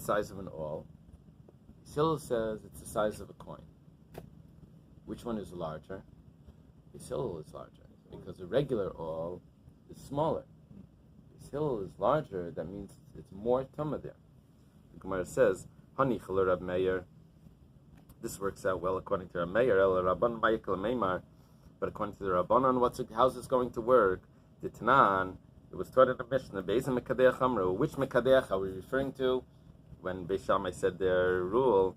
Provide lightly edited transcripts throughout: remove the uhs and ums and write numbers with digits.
size of an awl. Beis says it's the size of a coin. Which one is larger? Beis is larger because a regular awl is smaller. Beis is larger. That means it's more tumah there. The Gemara says, "Hani chalur Rab Meir." This works out well according to Rab Meir. El Rabban Ma'ikal Meimar, but according to the Rabbanon, how's this going to work? The Tanan, it was taught in the Mishnah. Beis Mekadeach Amru. Which Mekadeach are we referring to? When Beis Shammai said their rule,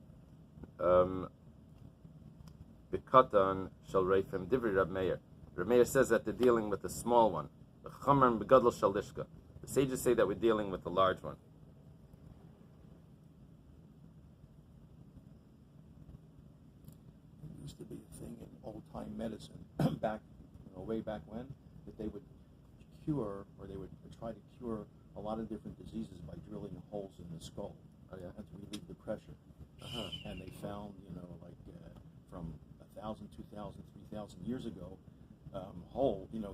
B'katan shall reifem divri Rab Meir. Rab Meir says that they're dealing with the small one. The Chamer B'gadol shal lishka. The sages say that we're dealing with the large one. It used to be a thing in old-time medicine, way back when, that they would cure, or they would try to cure a lot of different diseases by drilling holes in the skull. To relieve the pressure. And they found, from 1,000, 2,000, 3,000 years ago,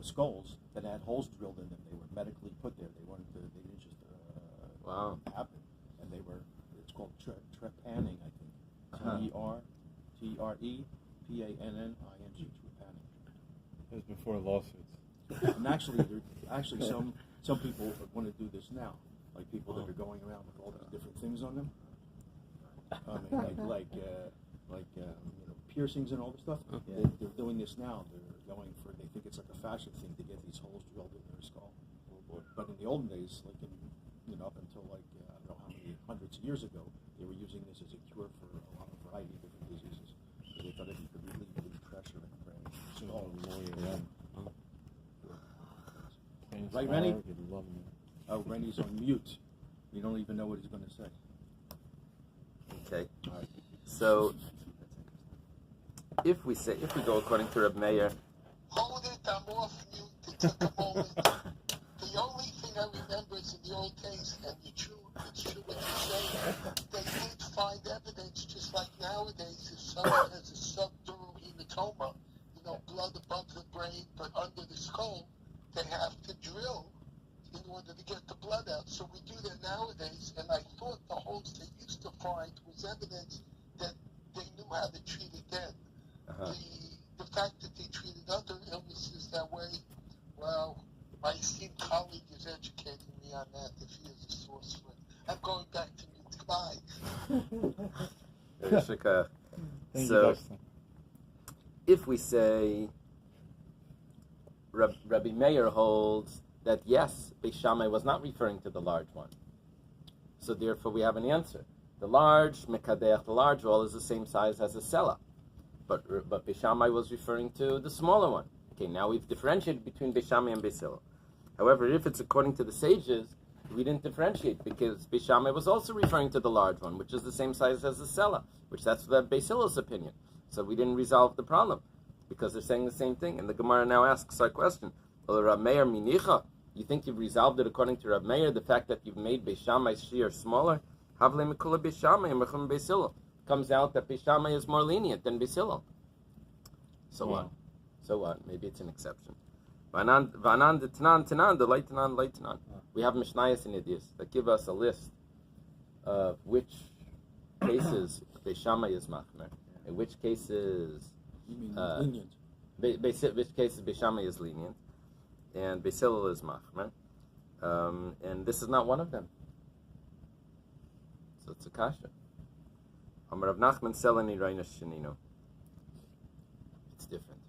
skulls that had holes drilled in them. They were medically put there. They didn't just happen. And it's called trepanning, I think. Trepanning, trepanning. It was before lawsuits. And actually, some people want to do this now. Like people that are going around with all these different things on them, piercings and all this stuff. They're doing this now. They think it's like a fashion thing to get these holes drilled in their skull. But in the olden days, up until I don't know how many hundreds of years ago, they were using this as a cure for a lot of variety of different diseases. So they thought it could relieve the pressure in the brain. Right, Rennie? Oh, Rennie's on mute. You don't even know what he's going to say. Okay. All right. So, if we go according to Reb Meir, hold it, I'm off mute. It took a moment. The only thing I remember is in the old days, and it's true what you say, they did find evidence, just like nowadays, if someone has a subdural hematoma, blood above the brain, but under the skull, they have to drill in order to get the blood out. So we do that nowadays, and I thought the holes they used to find was evidence that they knew how to treat it then. The fact that they treated other illnesses that way, well, my esteemed colleague is educating me on that if he has a source for it. I'm going back to mute. Goodbye. So, if we say Rabbi Meir holds that yes, Beis Shammai was not referring to the large one. So therefore we have an answer. The large mekadeach, the large wall, is the same size as a sela. But Beis Shammai was referring to the smaller one. Okay, now we've differentiated between Beis Shammai and Beis Hillel. However, if it's according to the sages, we didn't differentiate because Beis Shammai was also referring to the large one, which is the same size as the sela, which that's the Beis Hillel's opinion. So we didn't resolve the problem because they're saying the same thing. And the Gemara now asks our question: Rab Meir minicha? You think you've resolved it according to Rab Meir, the fact that you've made Beis Shammai's shear smaller? Havle mikula Beis Shammai and mechum Beis Hillel. Comes out that Beis Shammai is more lenient than Beis Hillel. So what? So what? Maybe it's an exception. Vanan the tanan, the light tanan. We have Mishnayos and Yediyos that give us a list of which cases Beis Shammai is machmer, in which cases lenient. Which cases Beis Shammai is lenient, and Beis Hillel is machmer, and this is not one of them. So it's a kasha. Amar Rav Nachman Selani Reina Shenino. It's different.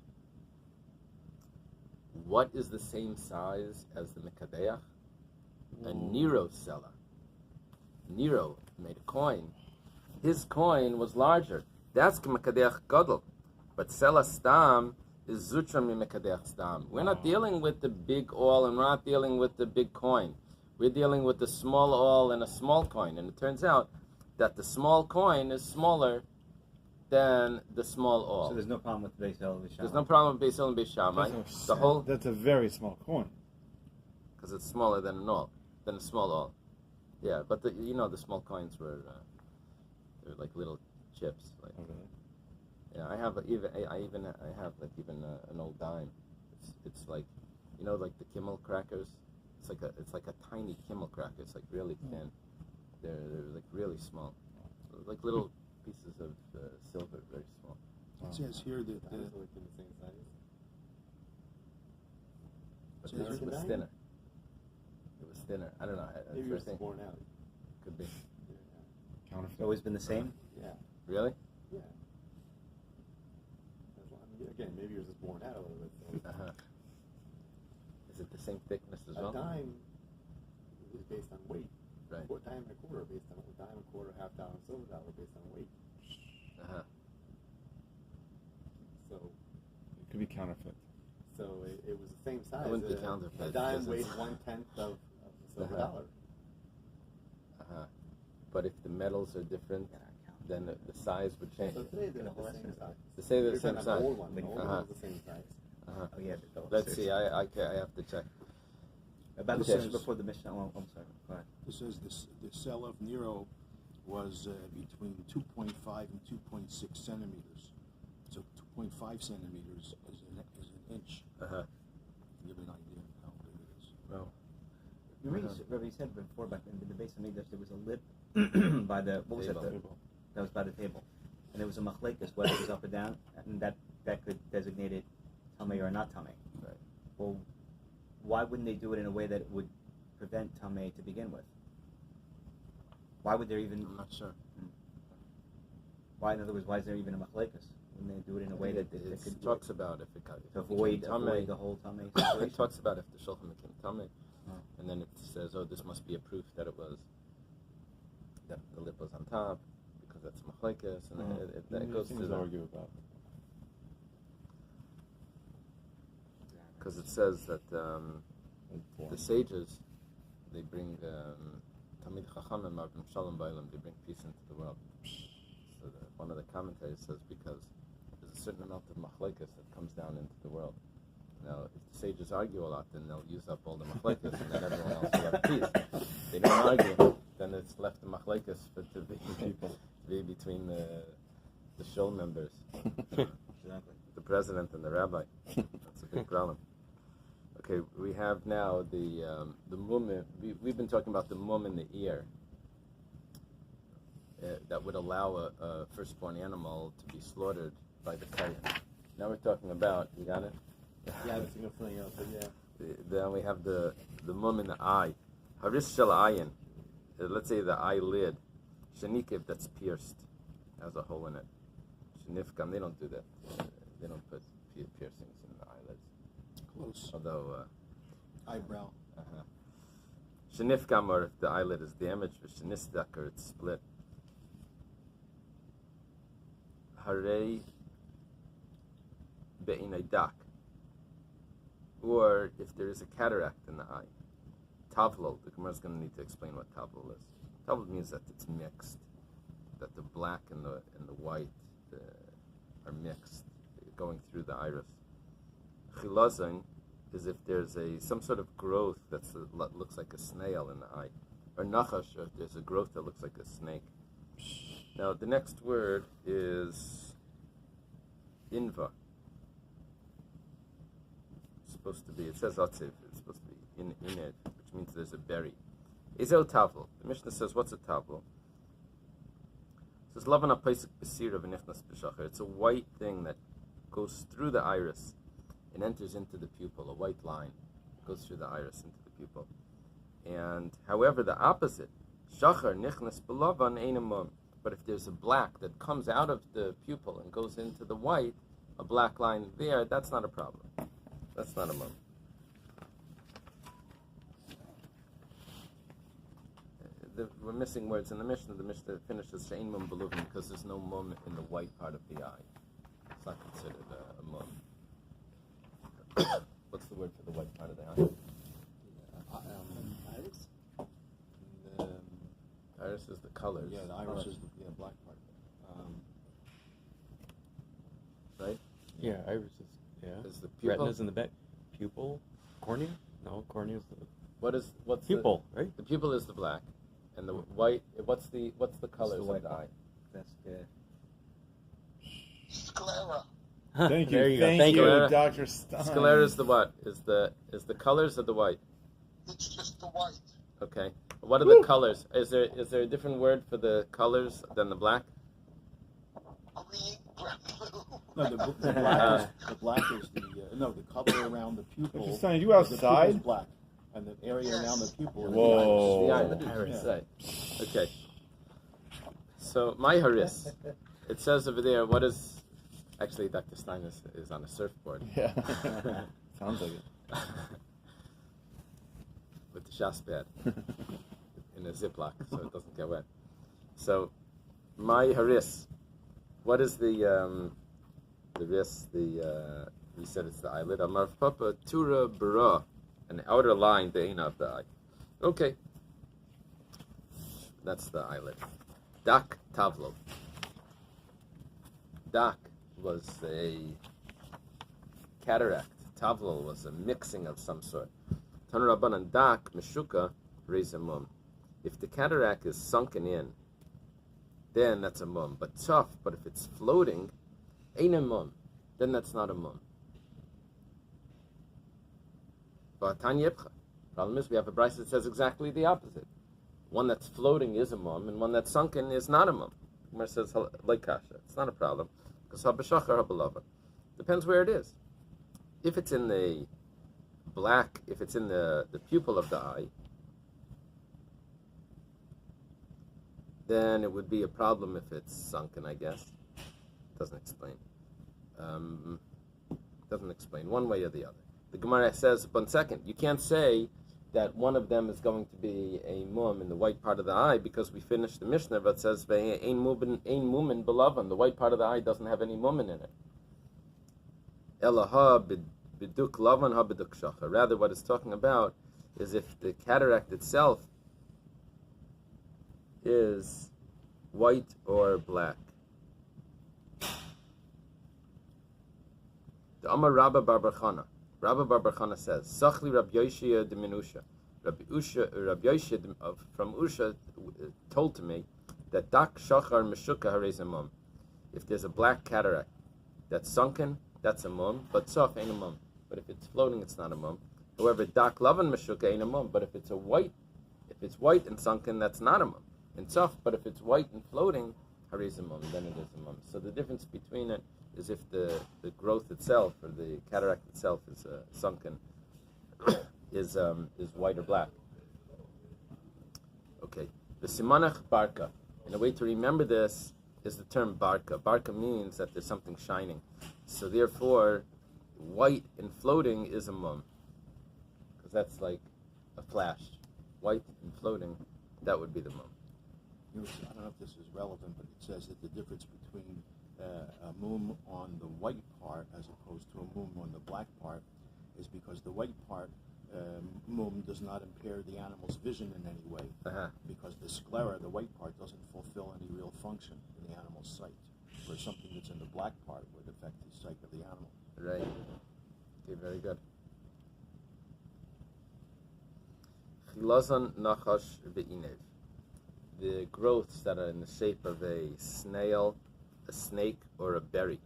What is the same size as the Mekadeach? A Nero seller. Nero made a coin. His coin was larger. That's Mekadeach Gadol. But Sela Stam is Zutra mi Mekadeach Stam. We're not dealing with the big awl and we're not dealing with the big coin. We're dealing with the small awl and a small coin. And it turns out that the small coin is smaller than the small awl. So there's no problem with Beis Hillel and Beis Shammai. There's no problem with Beis Hillel and Beis Shammai. That's a very small coin. Because it's smaller than an awl, than a small awl. Yeah, but the small coins were they're like little chips. Like, yeah, I have an old dime. It's like, like the Kimmel crackers. It's like a tiny Kimmel cracker. It's like really thin. They're like really small, like little pieces of silver, very small. It says here that The dinosaur looked in the same size. But So this is was it thinner. It was thinner. I don't know. Maybe it was think worn out. could be. Yeah. Counterfeit. It's always been the same? Yeah. Really? Yeah. Again, maybe it was just worn out a little bit. So. Uh-huh. Is it the same thickness as A well? dime is based on weight. Right. What dime and a quarter are based on a dime and a quarter, half dollar, and silver dollar based on weight. Uh-huh. So It could be counterfeit. it was the same size. It wouldn't be counterfeit A dime because weighed it's- 1/10 of the silver Uh-huh. dollar. Uh-huh. But if the metals are different, then the size would change. So today they're the same size. To say they're the You're same talking about size. The old one. The old Uh-huh. one was the same size. Uh-huh. Oh, yeah. Let's see. I have to check. About the Okay. section before the Mishnah. Oh, I'm sorry. Go ahead. it says the cell of Nero was between 2.5 and 2.6 centimeters. So 2.5 centimeters is an inch. Uh-huh. You have an idea of how big it is. No. You Rabbi, you said before about in the base of Mikdash there was a lip by the what was Table. that? That was by the table, and there was a machlekes whether it was up or down, and that could designate it tamei or not tamei. Right. Well, why wouldn't they do it in a way that it would prevent tamei to begin with? Why would there even? I'm not sure. Why, in other words, why is there even a machlekes? Wouldn't they do it in a way that it it could talks about if it got to if avoid became tamei. the whole tamei It situation? talks about if the shulchan became tamei, Oh. and then it says, "Oh, this must be a proof that it was that the lip was on top because that's machlekes," and it goes things to to argue about. because it says that the sages they bring tamid chachamim marvim shalom ba'olam, they bring peace into the world. So one of the commentators says because there's a certain amount of machlekes that comes down into the world. Now, if the sages argue a lot, then they'll use up all the machlekes, and then everyone else will have peace. If they don't argue, then it's left the machlekes to be between the show members, Exactly. the president and the rabbi. That's a big problem. Okay, we have now the mum. We've been talking about the mum in the ear that would allow a firstborn animal to be slaughtered by the kohen. Now we're talking about, you got it? Yeah, I was thinking of something else, but yeah. Then we have the mum in the eye. Haris shel ayin. Let's say the eyelid. Shenikib, that's pierced, has a hole in it. Shenifkam, they don't do that. They don't put piercings in the eyelids. Close. Although, Eyebrow. Shenifkam, or if the eyelid is damaged, shenistak, or it's split. Harei be'inaidak. Or if there is a cataract in the eye. Tavlol, the Gemara is going to need to explain what tavlol is. Tavlol means that it's mixed, that the black and the white are mixed, going through the iris. Chilazon is if there's some sort of growth that looks like a snail in the eye. Or nachash, or if there's a growth that looks like a snake. Now the next word is inva. Supposed to be, it says atziv, it's supposed to be in it, which means there's a berry. Ezel tavl. The Mishnah says, what's a tavl? It says, Lavana Paisik Besira V'nichnas B'shachar. It's a white thing that goes through the iris and enters into the pupil, a white line goes through the iris into the pupil. And however, the opposite, Shachar Nichnas B'lavan Ein Mum. But if there's a black that comes out of the pupil and goes into the white, a black line there, that's not a problem. That's not a mum. We're missing words in the Mishnah. The Mishnah finishes Shein mum beluvin because there's no mum in the white part of the eye. It's not considered a mum. What's the word for the white part of the eye? Iris? Iris is the colors. Yeah, the iris is the black part. Right? Yeah, iris is, Is the pupil? retina's in the back. Pupil? Cornea? No, cornea's the What's pupil, right? The pupil is the black, and the white. What's the colors of white the eye? That's good. Sclera. Thank you. There you go. Thank Thank you, you. Dr. Stein. Sclera is the what? Is the colors of the white? It's just the white. Okay. What are the colors? Is there a different word for the colors than the black? Green, brown, blue. No, the black is the color around the pupil. Just saying, you The outside? pupil's black, and the area around the pupil is Whoa. The iris. Right. Okay. So my haris, it says over there. What is? Actually, Dr. Stein is on a surfboard. Yeah. Sounds like it. With the shas pad in a Ziploc, so it doesn't get wet. So my haris. What is the wrist? We said it's the eyelid. Amar papa tura bara, an outer line, the aina of the eye. Okay, that's the eyelid. Dak tavlo. Dak was a cataract. Tavlo was a mixing of some sort. Tanurabanan dak mishuka rezamum. If the cataract is sunken in, then that's a mum. But tough, but if it's floating, ain't a mum, then that's not a mum. But problem is we have a brisa that says exactly the opposite. One that's floating is a mum, and one that's sunken is not a mum. Gemara says like kasha. It's not a problem because habashachar habalava. Depends where it is. If it's in the black, if it's in the pupil of the eye, then it would be a problem if it's sunken, I guess. Doesn't explain. Doesn't explain one way or the other. The Gemara says, 1 second, you can't say that one of them is going to be a mum in the white part of the eye because we finished the Mishnah that says, ein mumin belavan, the white part of the eye doesn't have any mumin in it. Elaha biduk lavan ha biduk shacha. Rather, what it's talking about is if the cataract itself is white or black. The Amar Rabba Bar Bar Chana. Rabba Bar Bar Chana says, Sachli Rab Yoshia de Minusha. Rab Yoshia from Usha told to me that Dak Shachar Meshuka Harez Mum. If there's a black cataract that's sunken, that's a mum, but sof ain't a mum. But if it's floating, it's not a mum. However, Dak Lavan Meshuka ain't a mum. But if it's white and sunken, that's not a mum. And soft, but if it's white and floating, haris a mum, then it is a mum. So the difference between it is if the growth itself or the cataract itself is sunken, is white or black. Okay, the simanach barka. And a way to remember this is the term barka. Barka means that there's something shining. So therefore, white and floating is a mum, because that's like a flash. White and floating, that would be the mum. I don't know if this is relevant, but it says that the difference between a mum on the white part as opposed to a mum on the black part is because the white part, mum, does not impair the animal's vision in any way, because the sclera, the white part, doesn't fulfill any real function in the animal's sight, whereas something that's in the black part would affect the sight of the animal. Right. Okay, very good. Chilazan nachash ve'inev. The growths that are in the shape of a snail, a snake, or a berry.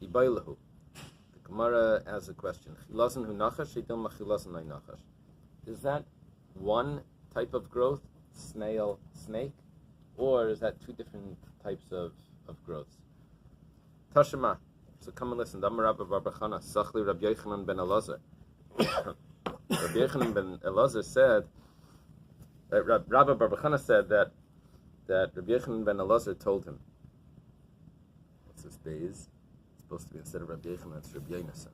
Ibailahu. The Gemara has a question. Chilazan hu nachash, sheitil machilazan nay nachash. Is that one type of growth, snail, snake, or is that two different types of growths? Tashema. So come and listen. Damar Rabba Bar Bar Chana, Sachli Rabbi Yochanan ben Elazar. Rabbi Yochanan ben Elazar said, Rabbi Bar Bar Chana said that Rabbi Yochanan ben Elazar told him, what's this base? It's supposed to be instead of Rabbi Yochanan, it's Rabbi Yonasan.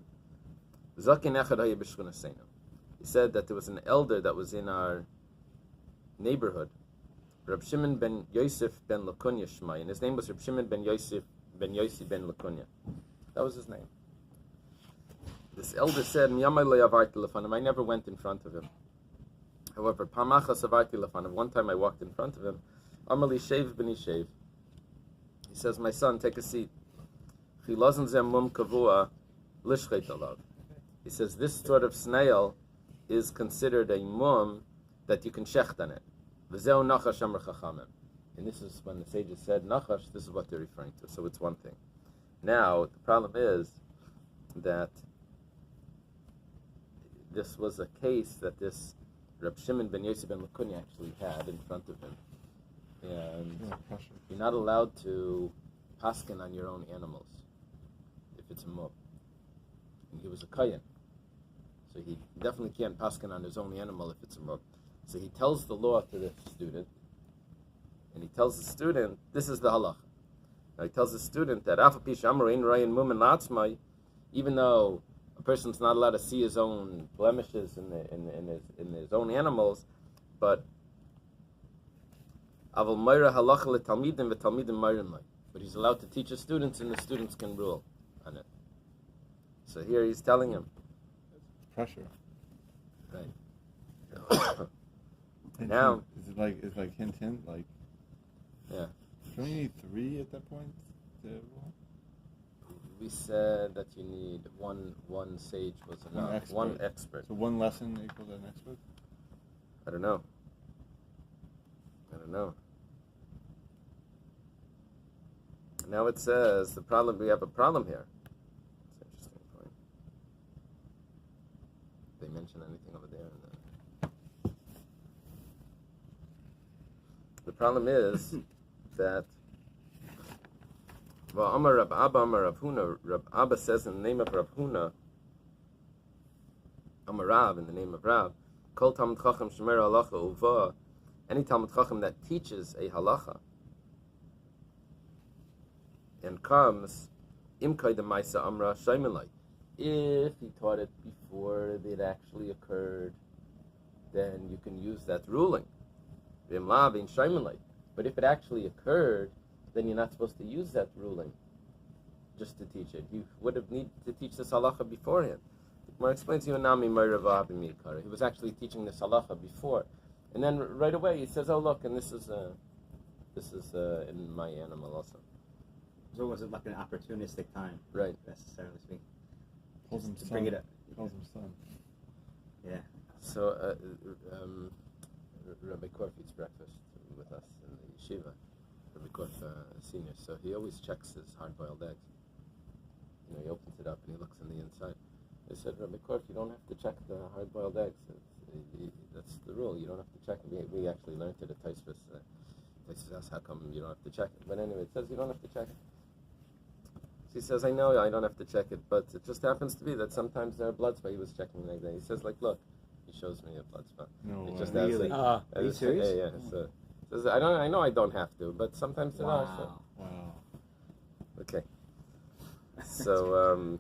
He said that there was an elder that was in our neighborhood, Rab Shimon ben Yosef ben Lakunya Shmai, and his name was Rab Shimon ben Yosef ben Yossi ben Lakunya. That was his name. This elder said, I never went in front of him. However, one time I walked in front of him. Amali Shev b'ni Shev. He says, my son, take a seat. He says, this sort of snail is considered a mum that you can shecht on it. And this is when the sages said nachash, this is what they're referring to. So it's one thing. Now, the problem is that this was a case that this Reb Shimon ben Yosef ben Lakuni actually had in front of him. And Yeah, pressure. you're not allowed to paskin on your own animals if it's a mub. And he was a kayan. So he definitely can't paskin on his own animal if it's a mub. So he tells the law to the student, and he tells the student, this is the halach. Now he tells the student that even though a person's not allowed to see his own blemishes in his own animals, but but he's allowed to teach his students, and the students can rule on it. So here he's telling him, Pressure. right? Hint, Now- hint. It's like hint, like. Yeah. Don't you need 3 at that point to rule? We said that you need one sage was enough. One expert. So 1 lesson equals an expert? I don't know. Now it says we have a problem here. It's an interesting point. Did they mention anything over there? The problem is that Amar Rab Abba, Amar Rav Huna. Rab Abba says in the name of Rav Huna, Amar Rav in the name of Rav, Kol Talmud Chacham Shomer Halacha Uva. Any Talmud Chacham that teaches a halacha and comes Imkai the Maisa Amra Shaimelai. If he taught it before it actually occurred, then you can use that ruling. But if it actually occurred, then you're not supposed to use that ruling just to teach it. You would have needed to teach this halacha beforehand. More explains to you he was actually teaching this halacha before, and then right away he says, "Oh look, and this is in my animal also." So it wasn't like an opportunistic time, Right? necessarily speaking. Calls him To son. bring it up. Calls him son. Yeah. So Rabbi Korf eats breakfast with us in the yeshiva. Rabbi Korf, senior, so he always checks his hard-boiled eggs. You know, he opens it up and he looks on the inside. They said, Rabbi Korf, you don't have to check the hard-boiled eggs. That's the rule. You don't have to check it. We actually learned it at Taisvis. Taisvis asked, how come you don't have to check it? But anyway, it says you don't have to check it. So he says, I know I don't have to check it, but it just happens to be that sometimes there are blood spots. He was checking like that. He says, like, look, he shows me a blood spot. No It way. just Really? has Are you serious? Yeah, yeah. So, says, I know I don't have to, but sometimes there are. So. Wow. Okay. So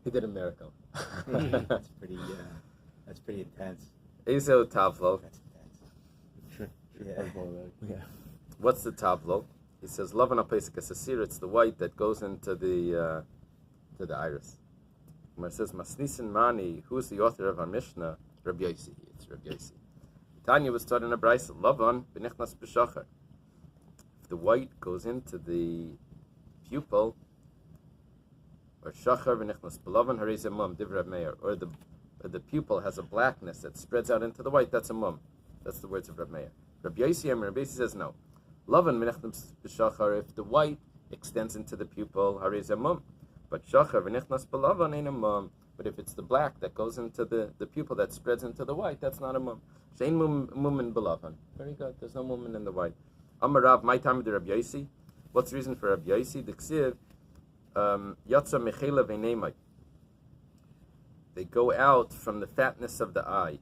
he did a miracle. That's pretty intense. Ezo Tavlo. That's intense. Trick. Yeah. Hard-boiled egg. Yeah. What's the Tavlo? He says, Lavan Apesik Asasir, it's the white that goes into the iris. When it says, Masnisin Mani, who's the author of our Mishnah? Rabbi Yossi. It's Rabbi Yossi. Tanya was taught in a brayso, Lavan B'nichnas B'shachar. If the white goes into the pupil, or Shachar B'nichnas B'lavan Harez Mum, Divrei Meir, or the pupil has a blackness that spreads out into the white, that's a mum. That's the words of Reb Meir. Rabbi Yossi says no. Lavan B'nichnas B'shachar, if the white extends into the pupil, Harez Mum. But Shachar B'nichnas B'lavan ain't a mum. But if it's the black that goes into the pupil that spreads into the white, that's not a mum. Shein mum in belavan. Very good. There's no mum in the white. Amar Rav, my time with the Rabbi Yossi. What's the reason for Rabbi Yossi? The ksiv yatsa mechela v'neimai. They go out from the fatness of the eye.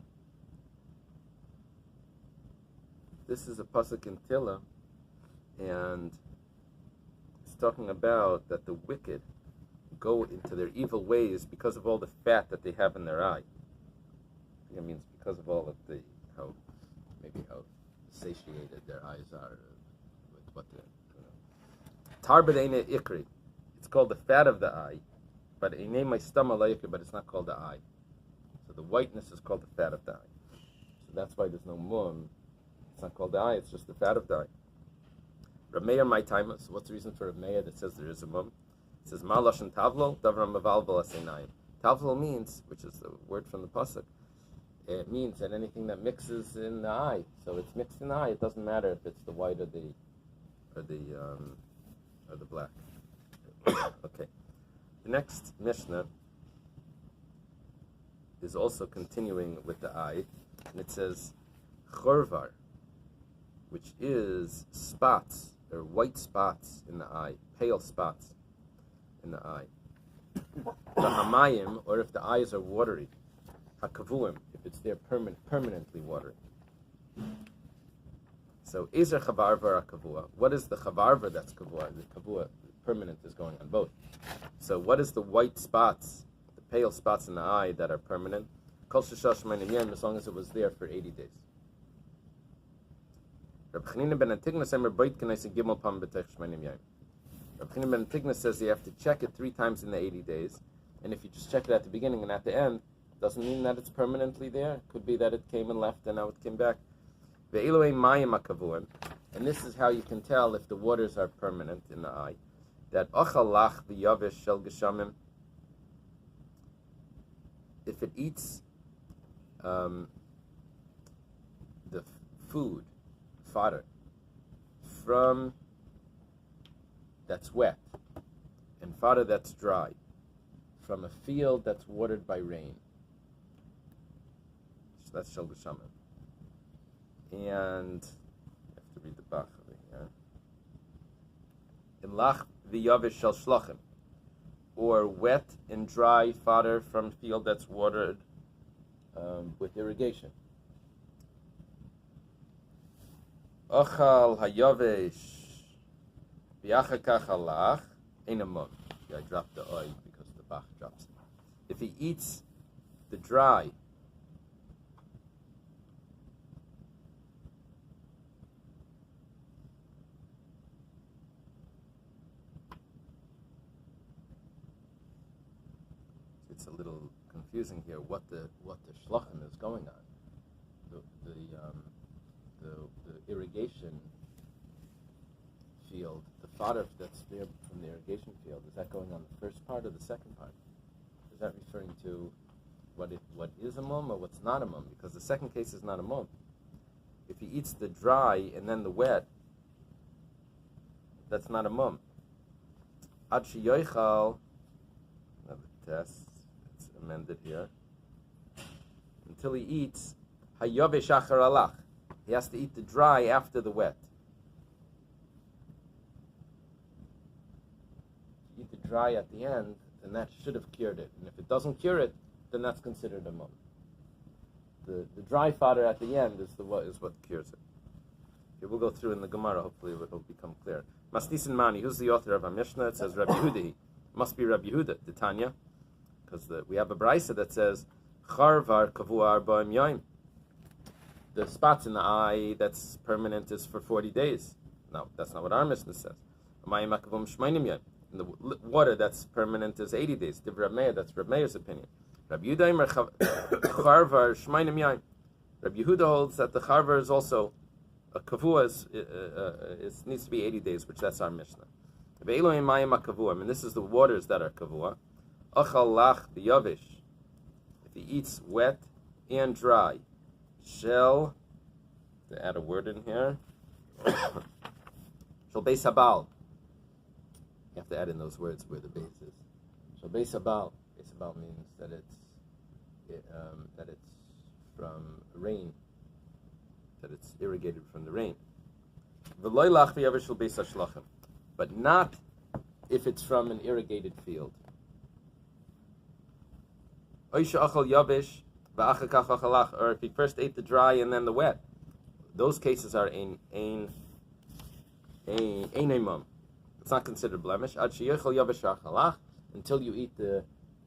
This is a pasuk in Tilla, and it's talking about that the wicked go into their evil ways because of all the fat that they have in their eye. I think it means because of all of how satiated their eyes are with what Tarbadena ikri. It's called the fat of the eye, but but it's not called the eye. So the whiteness is called the fat of the eye. So that's why there's no mum. It's not called the eye, it's just the fat of the eye. Rav Meir, my time. So what's the reason for Rav Meir that says there is a mum? It says Malash and Tavlo, Davram Mavalval Asenayim. Tavlo means, which is the word from the pasuk, it means that anything that mixes in the eye. So it's mixed in the eye. It doesn't matter if it's the white or the black. Okay. The next Mishnah is also continuing with the eye, and it says chorvar, which is spots or white spots in the eye, pale spots in the eye. The hamayim, or if the eyes are watery, hakavuim, if it's there permanently watery. So ezer chavarva kavua. What is the chavarva that's kavua? The kavua, permanent, is going on both. So what is the white spots, the pale spots in the eye that are permanent? Kol sheshash shmeinim yom, as long as it was there for 80 days. Reb Chanina ben Antigna says, Reb Chanina ben Antigna says you have to check it 3 times in the 80 days, and if you just check it at the beginning and at the end, doesn't mean that it's permanently there. It could be that it came and left and now it came back. And this is how you can tell if the waters are permanent in the eye. That ochalach v'yavish shel geshamim, if it eats the food, fodder, from that's wet and fodder that's dry, from a field that's watered by rain. So that's shel geshamim. And I have to read the Bach over here. In lach v'yavish shel shlachim, or wet and dry fodder from field that's watered with irrigation. Ochal hayavish v'achakach halach einamon. I dropped the oy because the Bach drops it. If he eats the dry, it's a little confusing here what the shlachim is going on. The irrigation field, the fodder that's there from the irrigation field, is that going on the first part or the second part? Is that referring to what is a mum or what's not a mum? Because the second case is not a mum. If he eats the dry and then the wet, that's not a mum. Ad sheyochal, another test, it's amended here, until he eats hayavish achar alach. He has to eat the dry after the wet. If you eat the dry at the end, then that should have cured it. And if it doesn't cure it, then that's considered a mum. The dry fodder at the end is what cures it. Okay, we'll go through in the Gemara, hopefully it will become clear. Masnisin Mani, who's the author of our Mishnah? It says Rabbi Yehuda. Must be Rabbi Yehuda, the Tanya, because we have a Braisa that says Charvar kavua arba'im yom. The spots in the eye that's permanent is for 40 days. No, that's not what our Mishnah says. And the water that's permanent is 80 days. Divrei Meir, that's Reb Meir's opinion. Rabbi Yehuda Charvar shmeinim yom. Rabbi Yehuda holds that the Charvar is also a kavua, it needs to be 80 days, which that's our Mishnah. And this is the waters that are kavua. Achal lach b'yavish. If he eats wet and dry, shel, to add a word in here, shel beis habal. You have to add in those words where the base is. Shel beis habal. Beis habal means that it's from rain, that it's irrigated from the rain. V'loy lach b'yavish shel beis hashlachim, but not if it's from an irrigated field. Oisha achal yavish. Or if he first ate the dry and then the wet, those cases are ein mum. It's not considered blemish. Until you eat the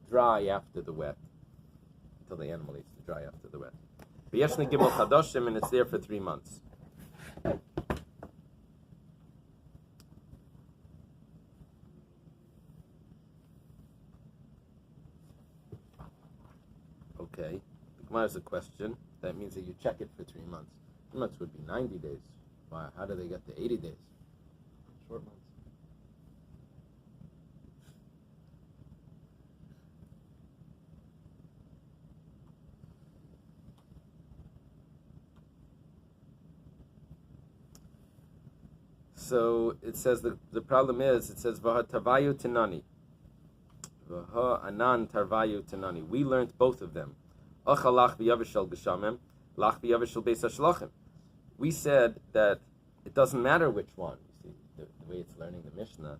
dry after the wet, until the animal eats the dry after the wet. And it's there for 3 months. Okay. There's a question. That means that you check it for 3 months. 3 months would be 90 days. Why? How do they get to 80 days? Short months. So it says the problem is, it says Vaha Tarvayu Tinani. Vaha Anan Tarvayu Tinani. We learned both of them. Achalach v'yavishal geshamim. Lach v'yavish shel beis hashlochim. We said that it doesn't matter which one. You see, the way it's learning the Mishnah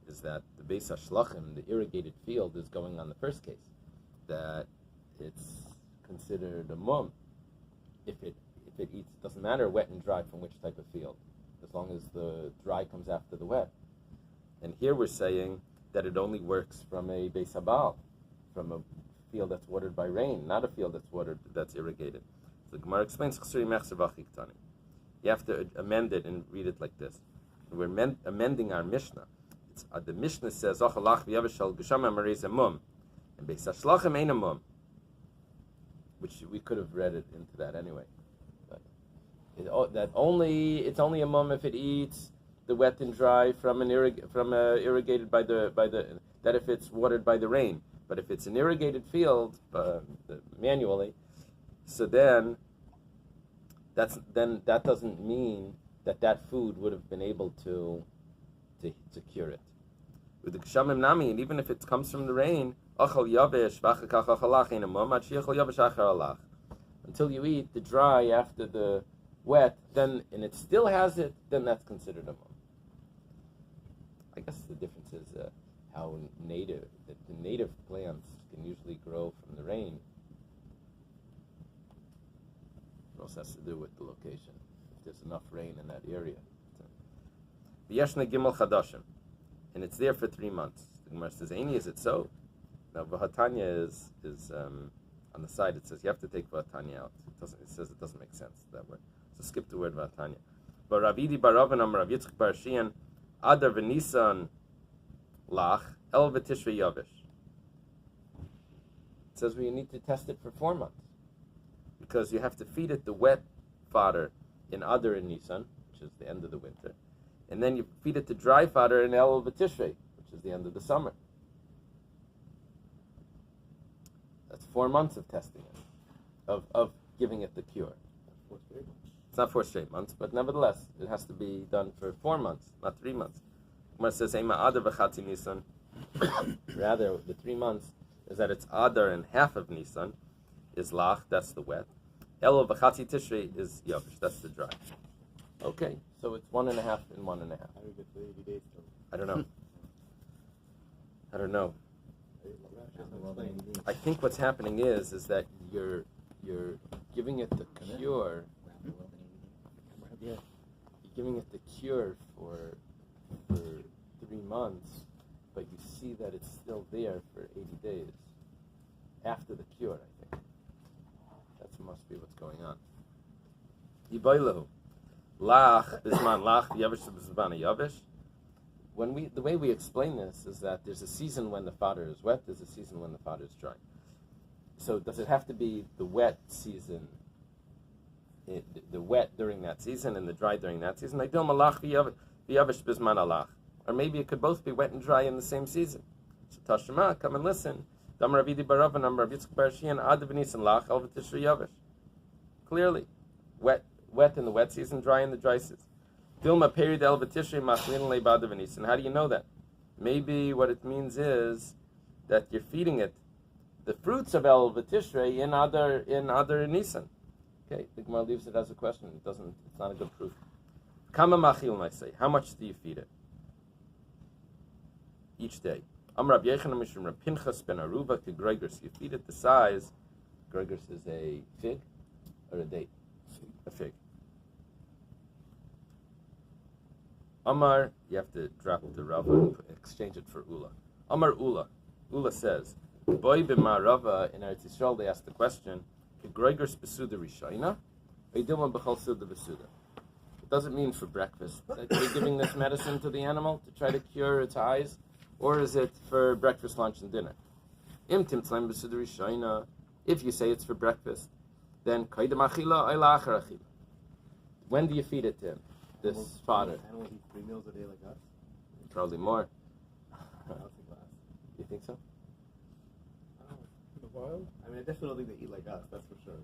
is that the beis hashlochim, the irrigated field, is going on the first case. That it's considered a mum. If it eats, it doesn't matter wet and dry from which type of field, as long as the dry comes after the wet. And here we're saying that it only works from a beis habal, from a field that's watered by rain, not a field that's irrigated. So the Gemara explains, you have to amend it and read it like this. We're amending our Mishnah. The Mishnah says, "Ochalach v'yavashal gesham amaris mum," and beis hashlachem ein a mum, which we could have read it into that anyway. But it's only a mum if it eats the wet and dry from irrigated by the that if it's watered by the rain. But if it's an irrigated field manually, so then that doesn't mean that food would have been able to cure it. With the gshamim nami, and even if it comes from the rain, achal yavesh v'achakach achalach ein amum ad she'achal yavesh achar alach. Until you eat the dry after the wet, then and it still has it, then that's considered a mum. I guess the difference is how the native plants can usually grow from the rain. It also has to do with the location. If there's enough rain in that area. V'yeshna gimel chadashim, and it's there for 3 months. The Gemara says, "Eini, is it so?" Now, v'hatanya is on the side. It says you have to take v'hatanya out. It says it doesn't make sense that word. So skip the word v'hatanya. But Ravidi Baravin Amar Rav Yitzchak Bar Shian Adar v'Nisan Lach El v'Tishrei Yavish. It says we need to test it for 4 months because you have to feed it the wet fodder in Adar and Nisan, which is the end of the winter, and then you feed it the dry fodder in El v'Tishrei, which is the end of the summer. That's 4 months of testing it, of giving it the cure. It's not 4 straight months, but nevertheless, it has to be done for 4 months, not 3 months. Gemara says, "Ema Adar v'chatzi Nisan." Rather, the 3 months is that it's Adar and half of Nisan is Lach, that's the wet. Elul v'chatzi Tishrei is Yavish, that's the dry. Okay, so it's 1.5 and 1.5. How do you get to 80 days though? I don't know. I think what's happening is that you're giving it the cure. You're giving it the cure for 3 months, but you see that it's still there for 80 days after the cure. I think that must be what's going on. Yibaylahu lach bisman lach yavish bisman yavish. The way we explain this is that there's a season when the fodder is wet, there's a season when the fodder is dry. So does it have to be the wet season, the wet during that season and the dry during that season? Or maybe it could both be wet and dry in the same season. So Tashema, come and listen. Clearly, wet in the wet season, dry in the dry season. How do you know that? Maybe what it means is that you're feeding it the fruits of El V'Tishrei in other Nisan. Okay, the Gemara leaves it as a question. It's not a good proof. Kama machil, I say. How much do you feed it each day? Amar Yechon Mishum Rab Pinchas ben Aruva to Gregors. You feed it the size. Gregors is a fig or a date? A fig. Amar, you have to drop the Rava and exchange it for Ula. Amar Ula. Ula says, Boy b'ma Rava in Eretz Yisrael, they asked the question, Gregors besuda rishayna, Eidilma b'chal suda besuda. It doesn't mean for breakfast that you're giving this medicine to the animal to try to cure its eyes, or is it for breakfast, lunch, and dinner? Im timtzlaim besuda rishayna. If you say it's for breakfast, then kaidem achila ayla achar achila. When do you feed it to him? This fodder. Animals eat 3 meals a day like us? Probably more. I'll take less. You think so? In the wild? I mean, I definitely don't think they eat like us, that's for sure.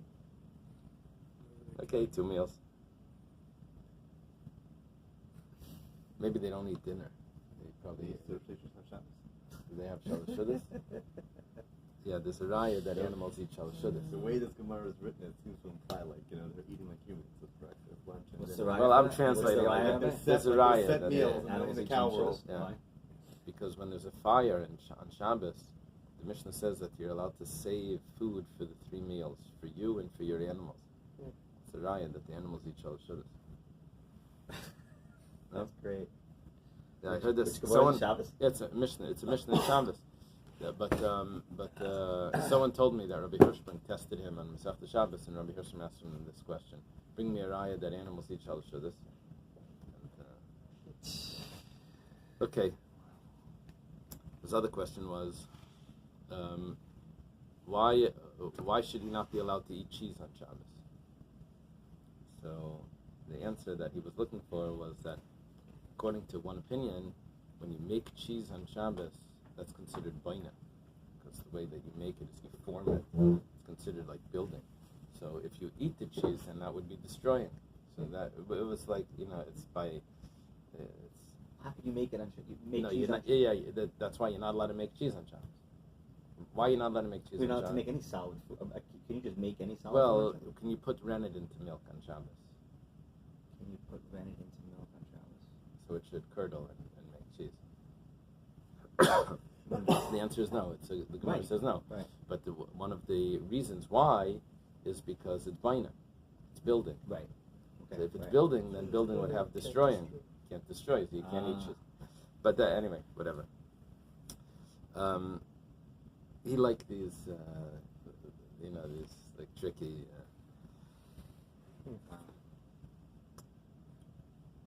Okay, 2 meals. Maybe they don't eat dinner. They probably They eat do surf stations on Shabbos. they have Shabbos for this? Yeah, there's a raya that animals eat shalshudas. The way this Gemara is written, it seems to imply like, they're eating like humans with breakfast, lunch, and What's dinner. the raya Well, for I'm that? translating What's the like raya? that. They're There's a set, raya set that meals the animals in the eat cow shalshudas. world. Yeah. Why? Because when there's a fire on Shabbos, the Mishnah says that you're allowed to save food for the 3 meals, for you and for your animals. It's a raya that the animals eat shalshudas. That's great. Yeah, I heard this. Which Gemara Someone, is Shabbos? yeah, it's a Mishnah. It's a Mishnah in Shabbos. Yeah, but someone told me that Rabbi Hirschman tested him on Masechta Shabbos, and Rabbi Hirschman asked him this question: "Bring me a raya that animals eat shalshudas." Okay. His other question was, why should he not be allowed to eat cheese on Shabbos? So the answer that he was looking for was that, according to one opinion, when you make cheese on Shabbos, that's considered baina, because the way that you make it is you form it. It's considered like building. So if you eat the cheese, then that would be destroying. So that it was like, it's by How can you make it on Shabbos? You make no, cheese you're not. Yeah. That's why you're not allowed to make cheese on Shabbos. Why are you not allowed to make cheese You're on not allowed Shabbos? to make any solid food. Can you just make any solid Well, food? can you put rennet into milk on Shabbos? Can you put rennet into milk on Shabbos? So it should curdle and make cheese. The answer is no. The Gemara Right. says no. Right. But one of the reasons why is because it's baina. It's building. Right. So if it's right. building, then building would have destroying. Can't destroy, so you can't eat cheese. But anyway, whatever. He liked these, these like tricky.